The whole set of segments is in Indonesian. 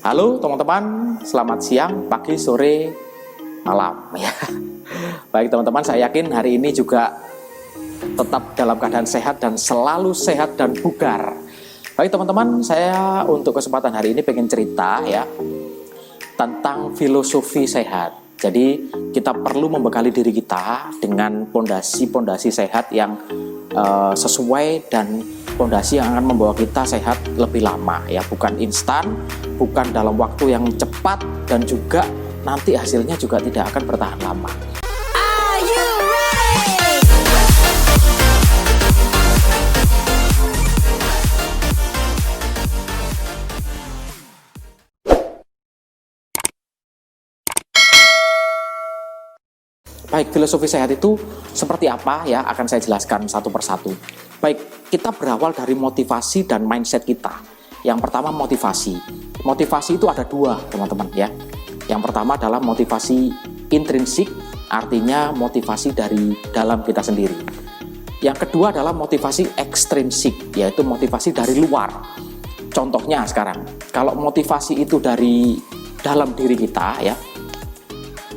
Halo teman-teman, selamat siang, pagi, sore, malam ya. Baik teman-teman, saya yakin hari ini juga tetap dalam keadaan sehat dan selalu sehat dan bugar. Baik teman-teman, saya untuk kesempatan hari ini pengen cerita ya tentang filosofi sehat. Jadi kita perlu membekali diri kita dengan pondasi-pondasi sehat yang sesuai dan pondasi yang akan membawa kita sehat lebih lama ya, bukan instan, bukan dalam waktu yang cepat, dan juga nanti hasilnya juga tidak akan bertahan lama. Baik, filosofi sehat itu seperti apa ya, akan saya jelaskan satu persatu. Baik, kita berawal dari motivasi dan mindset kita. Yang pertama motivasi. Motivasi itu ada dua teman-teman ya. Yang pertama adalah motivasi intrinsik, artinya motivasi dari dalam kita sendiri. Yang kedua adalah motivasi ekstrinsik, yaitu motivasi dari luar. Contohnya sekarang, kalau motivasi itu dari dalam diri kita ya,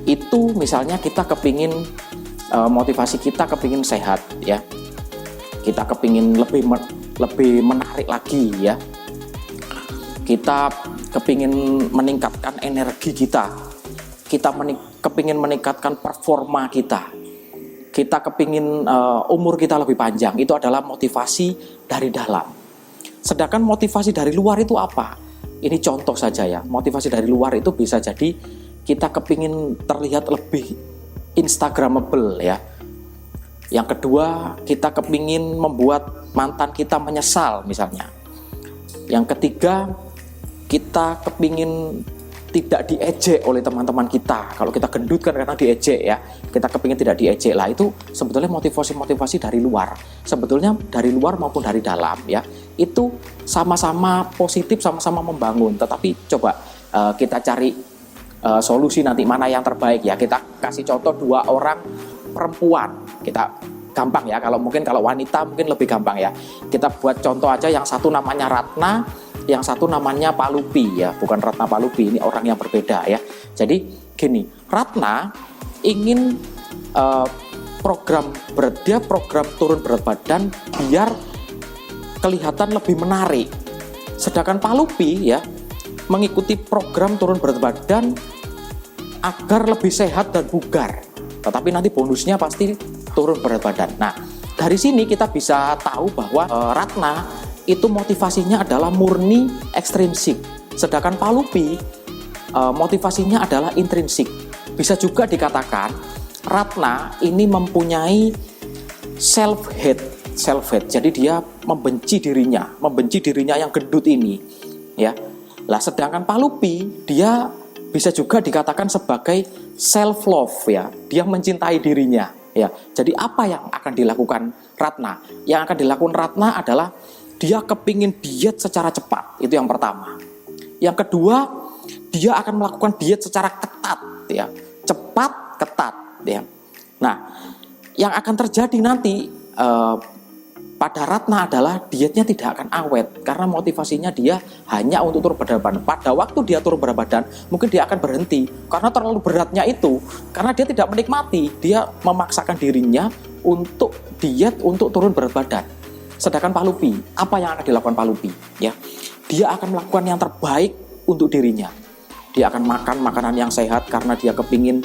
itu misalnya kita kepingin motivasi kita kepingin sehat ya, kita kepingin lebih menarik lagi ya, kita kepingin meningkatkan energi kita kepingin meningkatkan performa kita kepingin umur kita lebih panjang. Itu adalah motivasi dari dalam. Sedangkan motivasi dari luar itu apa? Ini contoh saja ya. Motivasi dari luar itu bisa jadi kita kepingin terlihat lebih instagramable ya. Yang kedua, kita kepingin membuat mantan kita menyesal misalnya. Yang ketiga, kita kepingin tidak diejek oleh teman-teman kita. Kalau kita gendut kan karena diejek ya, kita kepingin tidak diejek lah. Itu sebetulnya motivasi-motivasi dari luar. Sebetulnya dari luar maupun dari dalam ya, itu sama-sama positif, sama-sama membangun. Tetapi coba kita cari solusi nanti mana yang terbaik ya. Kita kasih contoh dua orang perempuan, kita gampang ya. Kalau wanita mungkin lebih gampang ya. Kita buat contoh aja, yang satu namanya Ratna, yang satu namanya Palupi ya. Bukan Ratna Palupi, ini orang yang berbeda ya. Jadi gini, Ratna ingin program turun berat badan biar kelihatan lebih menarik. Sedangkan Palupi ya mengikuti program turun berat badan agar lebih sehat dan bugar. Tetapi nanti bonusnya pasti turun berat badan. Nah, dari sini kita bisa tahu bahwa Ratna itu motivasinya adalah murni ekstrinsik. Sedangkan Palupi motivasinya adalah intrinsik. Bisa juga dikatakan Ratna ini mempunyai self-hate. Jadi dia membenci dirinya yang gendut ini ya. Lah sedangkan Palupi dia bisa juga dikatakan sebagai self love ya. Dia mencintai dirinya ya. Jadi apa yang akan dilakukan Ratna? Yang akan dilakukan Ratna adalah dia kepingin diet secara cepat. Itu yang pertama. Yang kedua, dia akan melakukan diet secara ketat ya. Cepat, ketat ya. Nah, yang akan terjadi nanti pada Ratna adalah dietnya tidak akan awet karena motivasinya dia hanya untuk turun berat badan. Pada waktu dia turun berat badan, mungkin dia akan berhenti karena terlalu beratnya itu. Karena dia tidak menikmati, dia memaksakan dirinya untuk diet, untuk turun berat badan. Sedangkan Palupi, apa yang akan dilakukan Palupi? Ya, dia akan melakukan yang terbaik untuk dirinya. Dia akan makan makanan yang sehat karena dia kepingin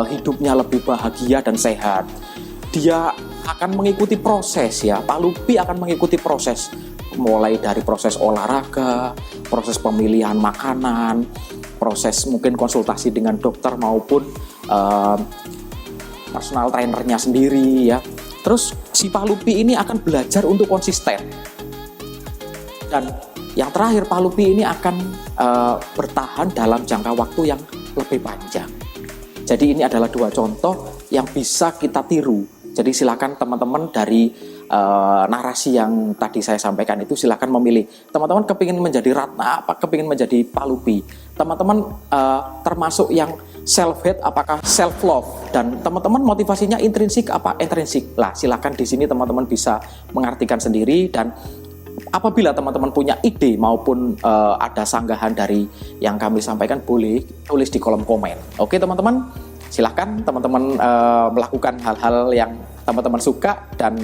hidupnya lebih bahagia dan sehat. Dia akan mengikuti proses ya. Palupi akan mengikuti proses, mulai dari proses olahraga, proses pemilihan makanan, proses mungkin konsultasi dengan dokter maupun personal trainernya sendiri ya. Terus si Palupi ini akan belajar untuk konsisten. Dan yang terakhir, Palupi ini akan bertahan dalam jangka waktu yang lebih panjang. Jadi ini adalah dua contoh yang bisa kita tiru. Jadi silakan teman-teman dari narasi yang tadi saya sampaikan itu silakan memilih. Teman-teman kepingin menjadi Ratna apa kepingin menjadi Palupi? Teman-teman termasuk yang self-hate apakah self-love? Dan teman-teman motivasinya intrinsik apa ekstrinsik? Lah silakan di sini teman-teman bisa mengartikan sendiri. Dan Apabila teman-teman punya ide maupun ada sanggahan dari yang kami sampaikan, boleh tulis di kolom komen. Oke teman-teman, silahkan teman-teman melakukan hal-hal yang teman-teman suka. Dan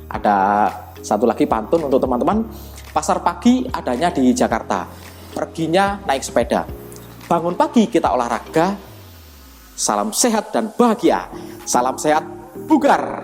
ada satu lagi pantun untuk teman-teman. Pasar pagi adanya di Jakarta, perginya naik sepeda. Bangun pagi kita olahraga. Salam sehat dan bahagia. Salam sehat bugar.